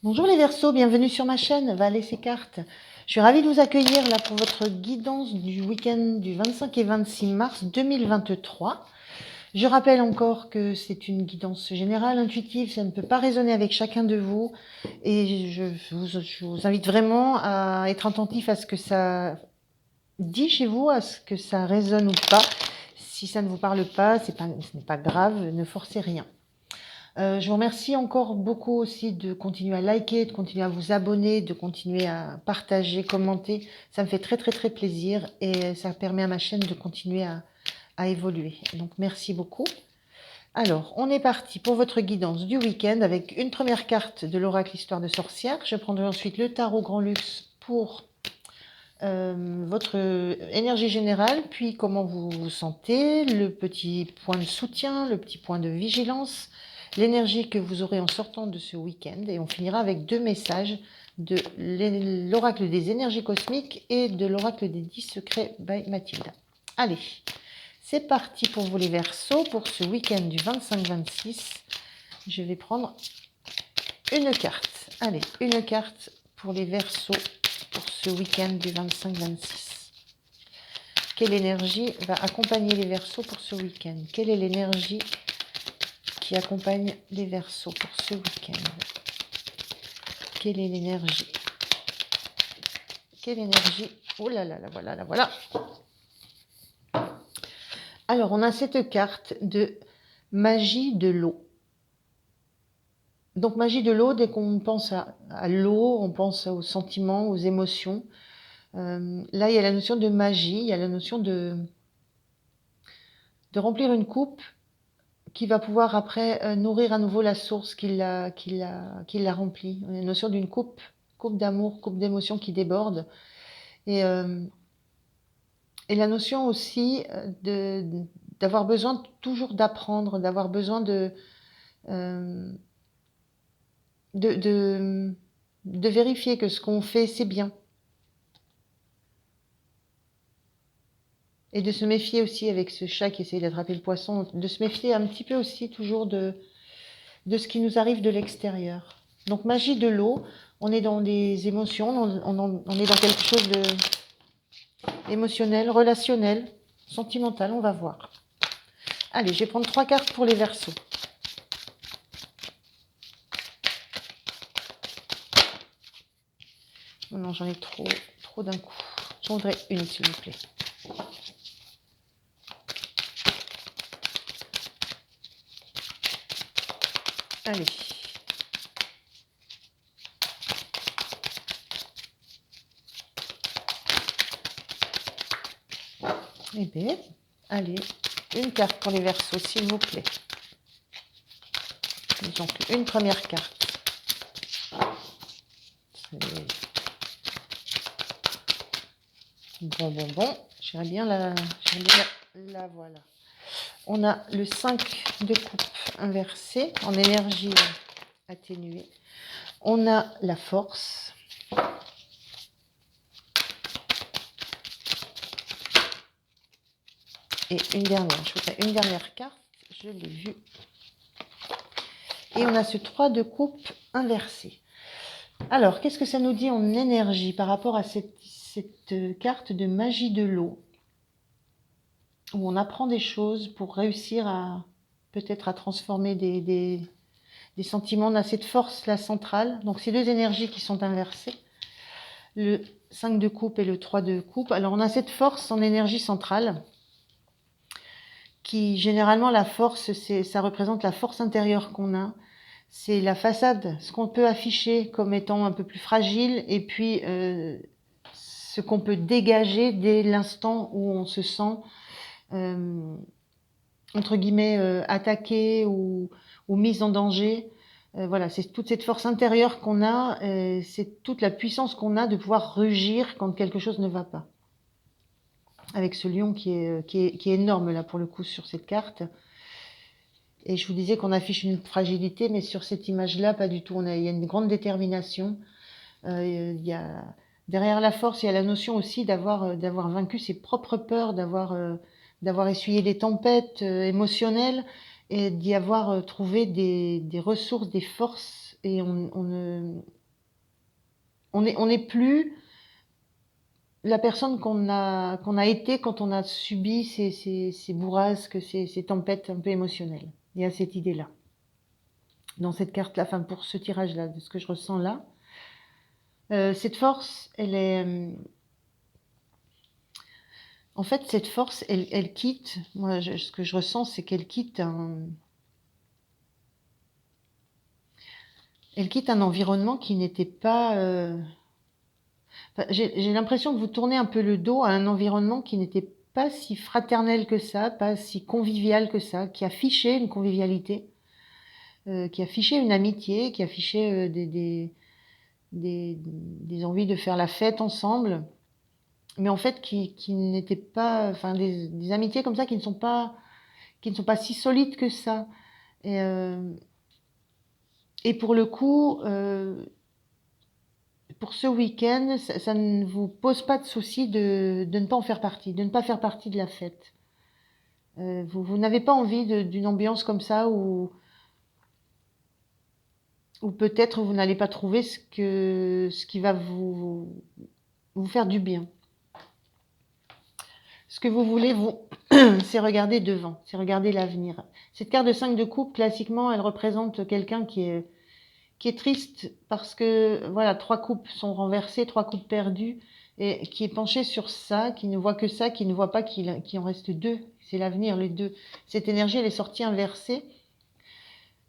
Bonjour les Verseaux, bienvenue sur ma chaîne Valet ses cartes. Je suis ravie de vous accueillir là pour votre guidance du week-end du 25 et 26 mars 2023. Je rappelle encore que c'est une guidance générale, intuitive, ça ne peut pas résonner avec chacun de vous. Et je vous invite vraiment à être attentif à ce que ça dit chez vous, à ce que ça résonne ou pas. Si ça ne vous parle pas, ce n'est pas grave, ne forcez rien. Je vous remercie encore beaucoup aussi de continuer à liker, de continuer à vous abonner, de continuer à partager, commenter. Ça me fait très très très plaisir et ça permet à ma chaîne de continuer à évoluer. Donc merci beaucoup. Alors, on est parti pour votre guidance du week-end avec une première carte de l'oracle Histoire de sorcière. Je prendrai ensuite le tarot Grand Luxe pour votre énergie générale, puis comment vous vous sentez, le petit point de soutien, le petit point de vigilance, l'énergie que vous aurez en sortant de ce week-end. Et on finira avec deux messages de l'oracle des énergies cosmiques et de l'oracle des 10 secrets by Mathilda. Allez, c'est parti pour vous les Verseaux pour ce week-end du 25-26. Je vais prendre une carte. Allez, une carte pour les Verseaux pour ce week-end du 25-26. Quelle énergie va accompagner les Verseaux pour ce week-end? Quelle est l'énergie qui accompagne les Verseaux pour ce week-end? Quelle est l'énergie? Quelle énergie? Oh là là, la voilà, la voilà. Alors, on a cette carte de magie de l'eau. Donc, magie de l'eau, dès qu'on pense à l'eau, on pense aux sentiments, aux émotions. Là, il y a la notion de magie, il y a la notion de remplir une coupe qui va pouvoir après nourrir à nouveau la source qui l'a remplie. On a la notion d'une coupe d'amour, coupe d'émotions qui déborde. Et la notion aussi d'avoir besoin toujours d'apprendre, d'avoir besoin euh, de vérifier que ce qu'on fait, c'est bien. Et de se méfier aussi avec ce chat qui essaye d'attraper le poisson, de se méfier un petit peu aussi toujours de ce qui nous arrive de l'extérieur. Donc magie de l'eau, on est dans des émotions, on est dans quelque chose de émotionnel, relationnel, sentimental, on va voir. Allez, je vais prendre 3 cartes pour les Verseaux. Oh non, j'en ai trop d'un coup. J'en voudrais une, s'il vous plaît. Allez. Eh bien, allez, une carte pour les Verseaux, s'il vous plaît. Donc, une première carte. Bon. J'aimerais bien la voilà. On a le 5 de coupe inversé en énergie atténuée. On a la force. Et une dernière. Je voudrais une dernière carte. Je l'ai vue. Et on a ce 3 de coupe inversé. Alors, qu'est-ce que ça nous dit en énergie par rapport à cette carte de magie de l'eau, où on apprend des choses pour réussir à peut-être à transformer des sentiments. On a cette force là centrale, donc ces deux énergies qui sont inversées, le 5 de coupe et le 3 de coupe. Alors on a cette force en énergie centrale qui généralement, la force, ça représente la force intérieure qu'on a, c'est la façade, ce qu'on peut afficher comme étant un peu plus fragile, et puis ce qu'on peut dégager dès l'instant où on se sent entre guillemets attaqué ou mise en danger. Voilà, c'est toute cette force intérieure qu'on a, c'est toute la puissance qu'on a de pouvoir rugir quand quelque chose ne va pas. Avec ce lion qui est énorme là pour le coup sur cette carte. Et je vous disais qu'on affiche une fragilité, mais sur cette image-là, pas du tout. Il y a une grande détermination. Derrière la force, il y a la notion aussi d'avoir vaincu ses propres peurs, d'avoir essuyé des tempêtes émotionnelles et d'y avoir trouvé des ressources, des forces et on n'est plus la personne qu'on a été quand on a subi ces bourrasques, ces tempêtes un peu émotionnelles. Il y a cette idée-là. Dans cette carte-là, enfin pour ce tirage-là, de ce que je ressens là. Cette force, elle est... En fait, cette force, elle quitte... Moi, ce que je ressens, c'est qu'elle quitte Elle quitte un environnement qui n'était pas... Enfin, j'ai l'impression que vous tournez un peu le dos à un environnement qui n'était pas si fraternel que ça, pas si convivial que ça, qui affichait une convivialité, qui affichait une amitié, qui affichait des envies de faire la fête ensemble, mais en fait qui n'étaient pas... Enfin, des amitiés comme ça qui ne sont pas si solides que ça. Et pour le coup... pour ce week-end, ça ne vous pose pas de souci de ne pas en faire partie, de ne pas faire partie de la fête. Vous n'avez pas envie d'une ambiance comme ça où peut-être vous n'allez pas trouver ce qui va vous faire du bien. Ce que vous voulez, c'est regarder devant, c'est regarder l'avenir. Cette carte de 5 de coupe, classiquement, elle représente quelqu'un qui est triste parce que voilà, 3 coupes sont renversées, 3 coupes perdues, et qui est penché sur ça, qui ne voit que ça, qui ne voit pas qu'il en reste 2. C'est l'avenir, les 2. Cette énergie, elle est sortie inversée.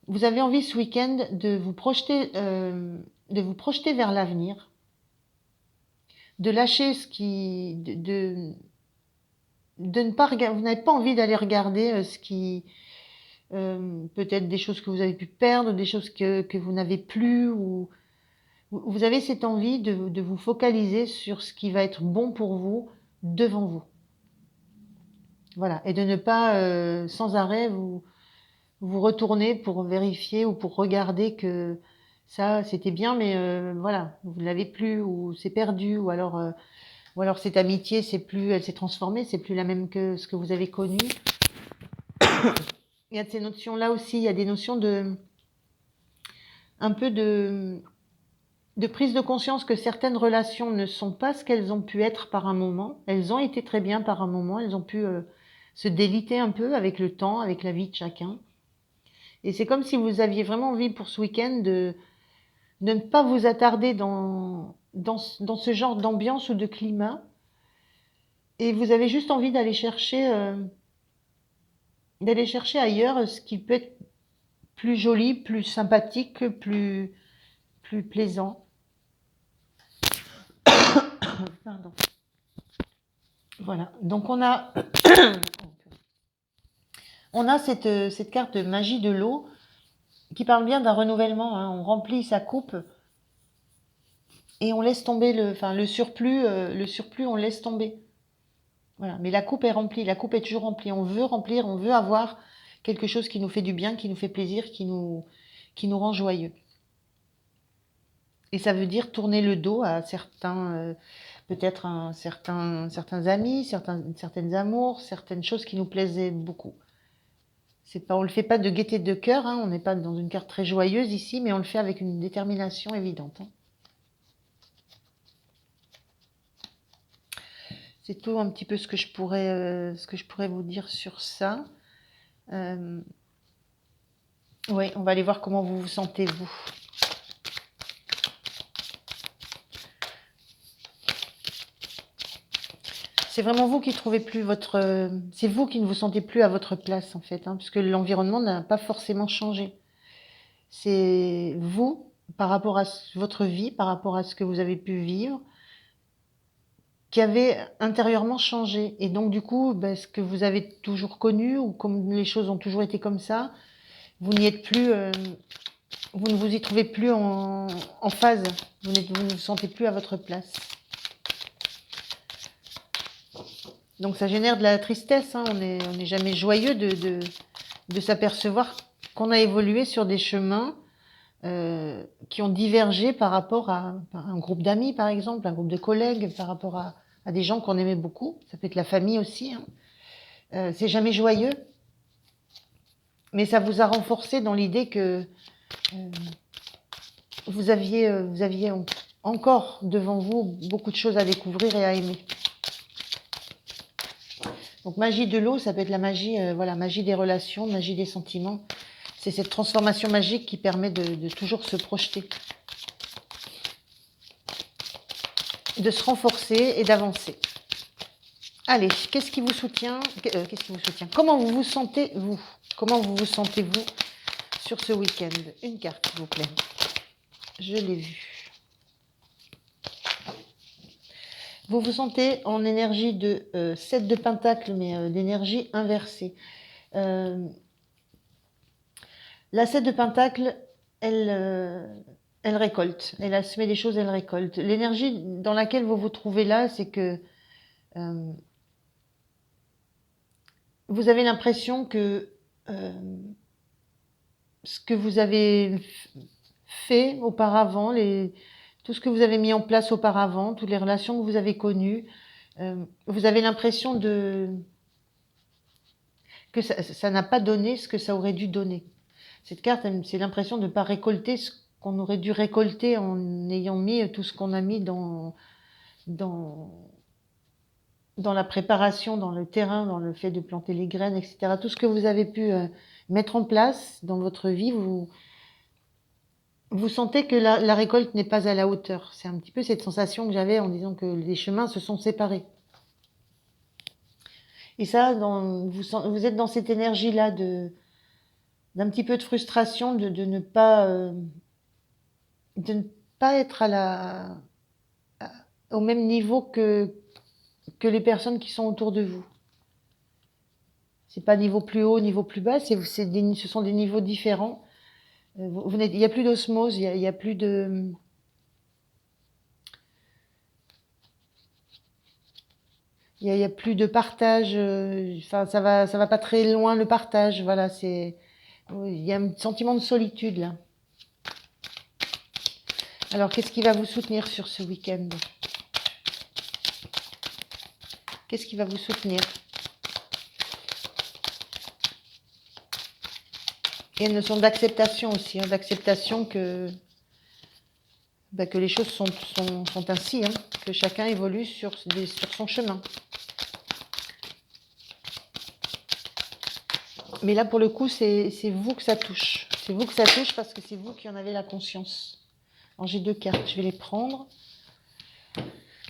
Vous avez envie ce week-end de vous projeter vers l'avenir, de lâcher ce qui, de ne pas regarder. Vous n'avez pas envie d'aller regarder ce qui peut-être des choses que vous avez pu perdre, des choses que vous n'avez plus, ou vous avez cette envie de vous focaliser sur ce qui va être bon pour vous devant vous. Voilà, et de ne pas sans arrêt vous retourner pour vérifier ou pour regarder que ça c'était bien, mais voilà, vous ne l'avez plus, ou c'est perdu, ou alors cette amitié elle s'est transformée, c'est plus la même que ce que vous avez connu. Il y a de ces notions-là aussi, il y a des notions un peu de prise de conscience que certaines relations ne sont pas ce qu'elles ont pu être par un moment. Elles ont été très bien par un moment, elles ont pu se déliter un peu avec le temps, avec la vie de chacun. Et c'est comme si vous aviez vraiment envie pour ce week-end de ne pas vous attarder dans ce genre d'ambiance ou de climat. Et vous avez juste envie d'aller chercher ailleurs ce qui peut être plus joli, plus sympathique, plus plaisant. Pardon. Voilà. Donc on a cette carte de magie de l'eau qui parle bien d'un renouvellement. Hein. On remplit sa coupe et on laisse tomber le surplus. Le surplus, on laisse tomber. Voilà. Mais la coupe est remplie. La coupe est toujours remplie. On veut remplir. On veut avoir quelque chose qui nous fait du bien, qui nous fait plaisir, qui nous rend joyeux. Et ça veut dire tourner le dos à certains, peut-être certains amis, certaines amours, certaines choses qui nous plaisaient beaucoup. On ne le fait pas de gaieté de cœur, hein, on n'est pas dans une carte très joyeuse ici, mais on le fait avec une détermination évidente. Hein. C'est tout un petit peu ce que je pourrais vous dire sur ça. Oui, on va aller voir comment vous vous sentez, vous. C'est vraiment vous qui trouvez plus c'est vous qui ne vous sentez plus à votre place, en fait, hein, puisque l'environnement n'a pas forcément changé. C'est vous, par rapport à votre vie, par rapport à ce que vous avez pu vivre, qui avez intérieurement changé. Et donc, du coup, ce que vous avez toujours connu, ou comme les choses ont toujours été comme ça, vous n'y êtes plus, vous ne vous y trouvez plus en phase. Vous ne vous sentez plus à votre place. Donc ça génère de la tristesse, hein. On n'est jamais joyeux de s'apercevoir qu'on a évolué sur des chemins qui ont divergé par rapport à un groupe d'amis, par exemple, un groupe de collègues, par rapport à des gens qu'on aimait beaucoup. Ça peut être la famille aussi. Hein. C'est jamais joyeux, mais ça vous a renforcé dans l'idée que vous aviez encore devant vous beaucoup de choses à découvrir et à aimer. Donc magie de l'eau, ça peut être la magie, voilà, magie des relations, magie des sentiments. C'est cette transformation magique qui permet de toujours se projeter, de se renforcer et d'avancer. Allez, qu'est-ce qui vous soutient? Qu'est-ce qui vous soutient? Comment vous vous sentez, vous? Comment vous sentez-vous sur ce week-end? Une carte, s'il vous plaît. Je l'ai vu. Vous vous sentez en énergie de 7 de Pentacle, mais d'énergie inversée. La 7 de Pentacle, elle récolte. Elle a semé des choses, elle récolte. L'énergie dans laquelle vous vous trouvez là, c'est que vous avez l'impression que ce que vous avez fait auparavant, tout ce que vous avez mis en place auparavant, toutes les relations que vous avez connues, vous avez l'impression que ça n'a pas donné ce que ça aurait dû donner. Cette carte, c'est l'impression de ne pas récolter ce qu'on aurait dû récolter en ayant mis tout ce qu'on a mis dans la préparation, dans le terrain, dans le fait de planter les graines, etc. Tout ce que vous avez pu mettre en place dans votre vie, vous sentez que la récolte n'est pas à la hauteur. C'est un petit peu cette sensation que j'avais en disant que les chemins se sont séparés. Et ça, vous êtes dans cette énergie-là d'un petit peu de frustration, de ne pas être au même niveau que les personnes qui sont autour de vous. C'est pas niveau plus haut, niveau plus bas, ce sont des niveaux différents. Il n'y a plus d'osmose, il y a plus de... Il y a plus de partage, enfin ça va pas très loin le partage, voilà, il y a un sentiment de solitude là. Alors qu'est-ce qui va vous soutenir sur ce week-end? Qu'est-ce qui va vous soutenir? Il y a une notion d'acceptation aussi, hein, d'acceptation que les choses sont ainsi, hein, que chacun évolue sur son chemin. Mais là, pour le coup, c'est vous que ça touche. C'est vous que ça touche parce que c'est vous qui en avez la conscience. Alors, j'ai 2 cartes, je vais les prendre.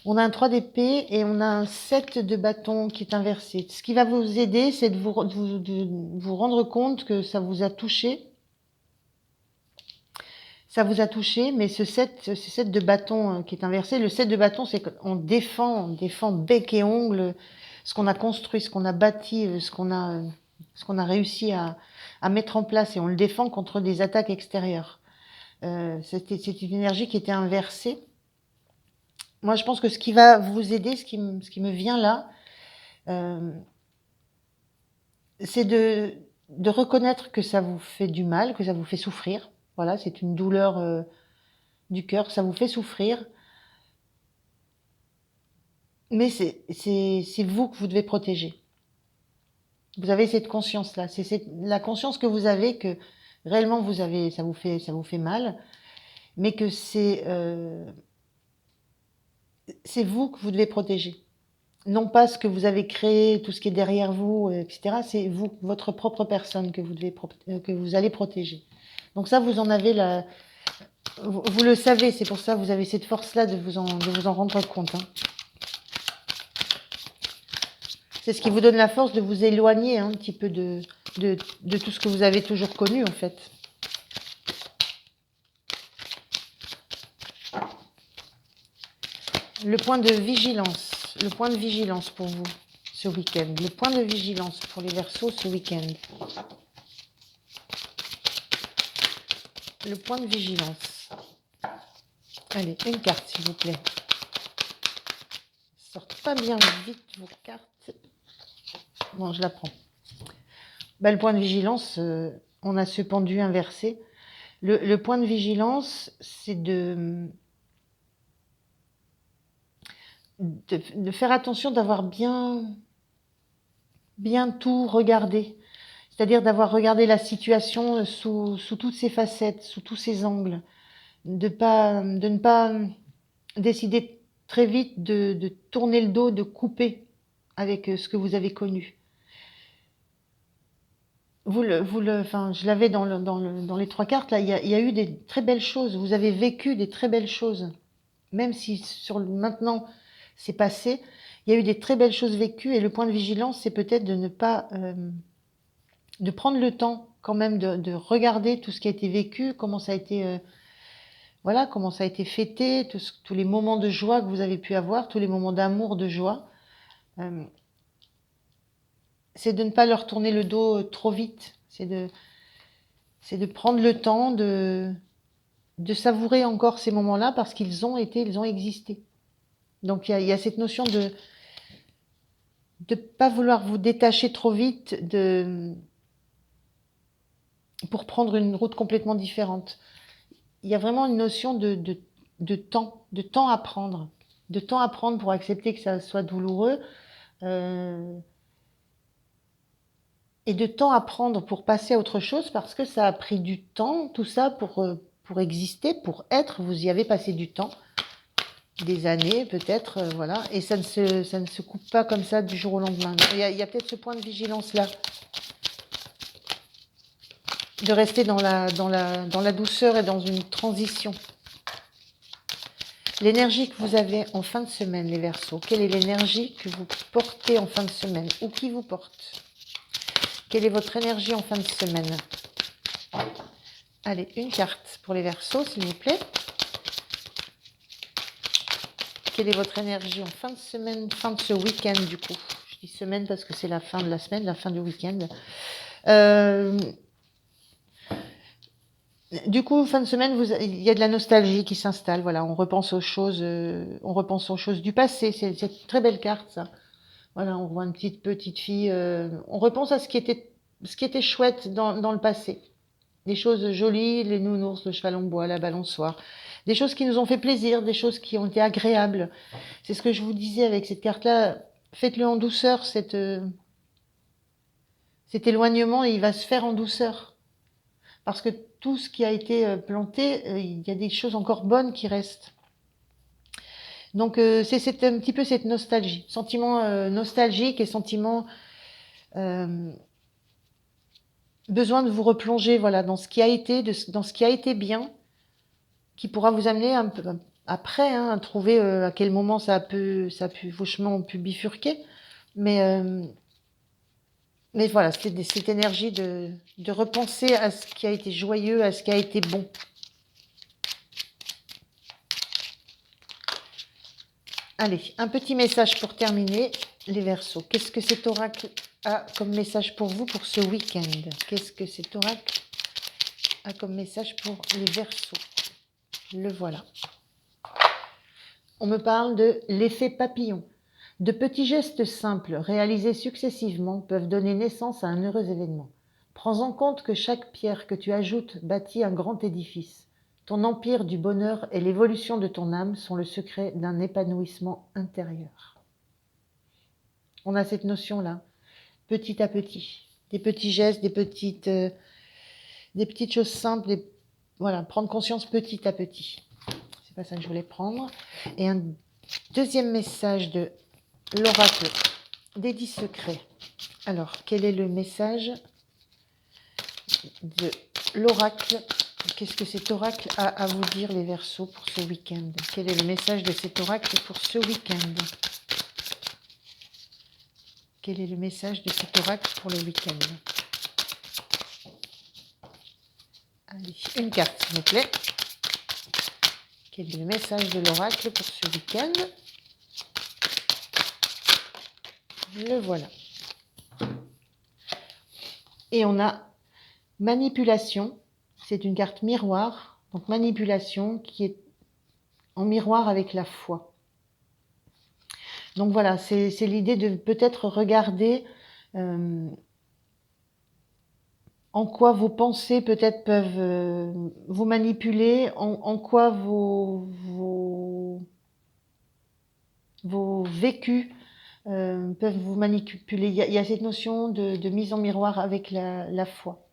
On a un 3 d'épée et on a un 7 de bâton qui est inversé. Ce qui va vous aider, c'est de vous rendre compte que ça vous a touché. Ça vous a touché, mais ce 7 de bâton qui est inversé, le 7 de bâton, c'est qu'on défend bec et ongle ce qu'on a construit, ce qu'on a bâti, ce qu'on a réussi à mettre en place, et on le défend contre des attaques extérieures. C'est une énergie qui était inversée. Moi, je pense que ce qui va vous aider, ce qui me vient là, c'est de reconnaître que ça vous fait du mal, que ça vous fait souffrir. Voilà, c'est une douleur du cœur, ça vous fait souffrir. Mais c'est vous que vous devez protéger. Vous avez cette conscience-là. C'est la conscience que vous avez que réellement ça vous fait mal, mais que c'est vous que vous devez protéger. Non pas ce que vous avez créé, tout ce qui est derrière vous, etc. C'est vous, votre propre personne que vous allez protéger. Donc ça, vous en avez vous le savez, c'est pour ça que vous avez cette force-là de vous en rendre compte. Hein. C'est ce qui vous donne la force de vous éloigner un petit peu de tout ce que vous avez toujours connu, en fait. Le point de vigilance. Le point de vigilance pour vous ce week-end. Le point de vigilance pour les Verseaux ce week-end. Le point de vigilance. Allez, une carte, s'il vous plaît. Sortent pas bien vite vos cartes. Bon, je la prends. Le point de vigilance, on a ce pendu inversé. Le point de vigilance, c'est de faire attention, d'avoir bien tout regardé. C'est-à-dire d'avoir regardé la situation sous toutes ses facettes, sous tous ses angles. de ne pas décider très vite de tourner le dos, de couper avec ce que vous avez connu. Enfin, je l'avais dans les trois cartes, là, il y a eu des très belles choses. Vous avez vécu des très belles choses. Même si maintenant c'est passé, il y a eu des très belles choses vécues et le point de vigilance, c'est peut-être de ne pas, de prendre le temps quand même de regarder tout ce qui a été vécu, comment ça a été, voilà, comment ça a été fêté, tous les moments de joie que vous avez pu avoir, tous les moments d'amour, de joie. Euh, c'est de ne pas leur tourner le dos trop vite. C'est de prendre le temps de savourer encore ces moments-là parce qu'ils ont été, ils ont existé. Donc il y a cette notion de ne pas vouloir vous détacher trop vite pour prendre une route complètement différente. Il y a vraiment une notion de temps à prendre. De temps à prendre pour accepter que ça soit douloureux. Et de temps à prendre pour passer à autre chose parce que ça a pris du temps, tout ça pour exister, pour être. Vous y avez passé du temps, des années peut-être, voilà. Et ça ne se coupe pas comme ça du jour au lendemain. Il y a peut-être ce point de vigilance-là. De rester dans la douceur et dans une transition. L'énergie que vous avez en fin de semaine, les Verseaux, quelle est l'énergie que vous portez en fin de semaine ou qui vous porte? Quelle est votre énergie en fin de semaine? Allez, une carte pour les Verseaux, s'il vous plaît. Quelle est votre énergie en fin de semaine, fin de ce week-end du coup? Je dis semaine parce que c'est la fin de la semaine, la fin du week-end. Du coup, fin de semaine, il y a de la nostalgie qui s'installe. Voilà, on repense aux choses du passé. C'est une très belle carte, ça. Voilà, on voit une petite fille. On repense à ce qui était chouette dans le passé. Des choses jolies, les nounours, le cheval en bois, la balançoire. Des choses qui nous ont fait plaisir, des choses qui ont été agréables. C'est ce que je vous disais avec cette carte-là. Faites-le en douceur, cet éloignement, il va se faire en douceur. Parce que tout ce qui a été planté, il y a des choses encore bonnes qui restent. Donc c'est un petit peu cette nostalgie, sentiment nostalgique et sentiment besoin de vous replonger, voilà, dans ce qui a été, dans ce qui a été bien, qui pourra vous amener un peu après à trouver à quel moment vos chemins ont pu bifurquer, mais voilà, c'est cette énergie de repenser à ce qui a été joyeux, à ce qui a été bon. Allez, un petit message pour terminer, les Verseaux. Qu'est-ce que cet oracle a comme message pour vous pour ce week-end? Qu'est-ce que cet oracle a comme message pour les Verseaux? Le voilà. On me parle de l'effet papillon. De petits gestes simples réalisés successivement peuvent donner naissance à un heureux événement. Prends en compte que chaque pierre que tu ajoutes bâtit un grand édifice. Ton empire du bonheur et l'évolution de ton âme sont le secret d'un épanouissement intérieur. On a cette notion-là, petit à petit. Des petits gestes, des petites choses simples, voilà, prendre conscience petit à petit. C'est pas ça que je voulais prendre. Et un deuxième message de l'oracle des 10 secrets. Alors, quel est le message de l'oracle? Qu'est-ce que cet oracle a à vous dire, les Verseaux, pour ce week-end? Quel est le message de cet oracle pour ce week-end? Quel est le message de cet oracle pour le week-end? Allez, une carte, s'il vous plaît. Quel est le message de l'oracle pour ce week-end? Le voilà. Et on a manipulation. C'est une carte miroir. Donc manipulation qui est en miroir avec la foi. Donc voilà, c'est l'idée de peut-être regarder en quoi vos pensées peut-être peuvent vous manipuler, en quoi vos vécus peuvent vous manipuler. Il y a cette notion de mise en miroir avec la foi.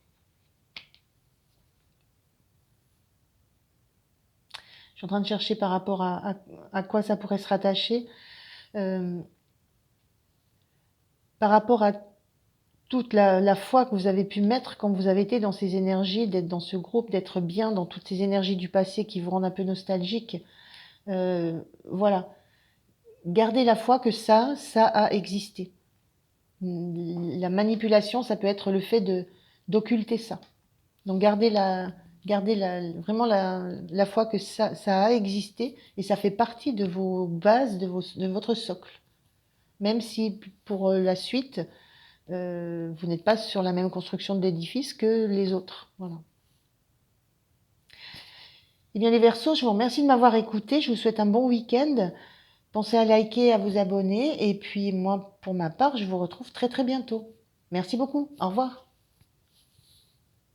suis en train de chercher par rapport à quoi ça pourrait se rattacher. Euh, Par rapport à toute la foi que vous avez pu mettre quand vous avez été dans ces énergies, d'être dans ce groupe, d'être bien dans toutes ces énergies du passé qui vous rendent un peu nostalgique. Voilà. Gardez la foi que ça a existé. La manipulation, ça peut être le fait d'occulter ça. Donc vraiment la foi que ça a existé et ça fait partie de vos bases, de votre socle. Même si pour la suite, vous n'êtes pas sur la même construction d'édifice que les autres. Voilà. Eh bien les Verseaux, je vous remercie de m'avoir écouté. Je vous souhaite un bon week-end. Pensez à liker, à vous abonner. Et puis moi, pour ma part, je vous retrouve très très bientôt. Merci beaucoup. Au revoir.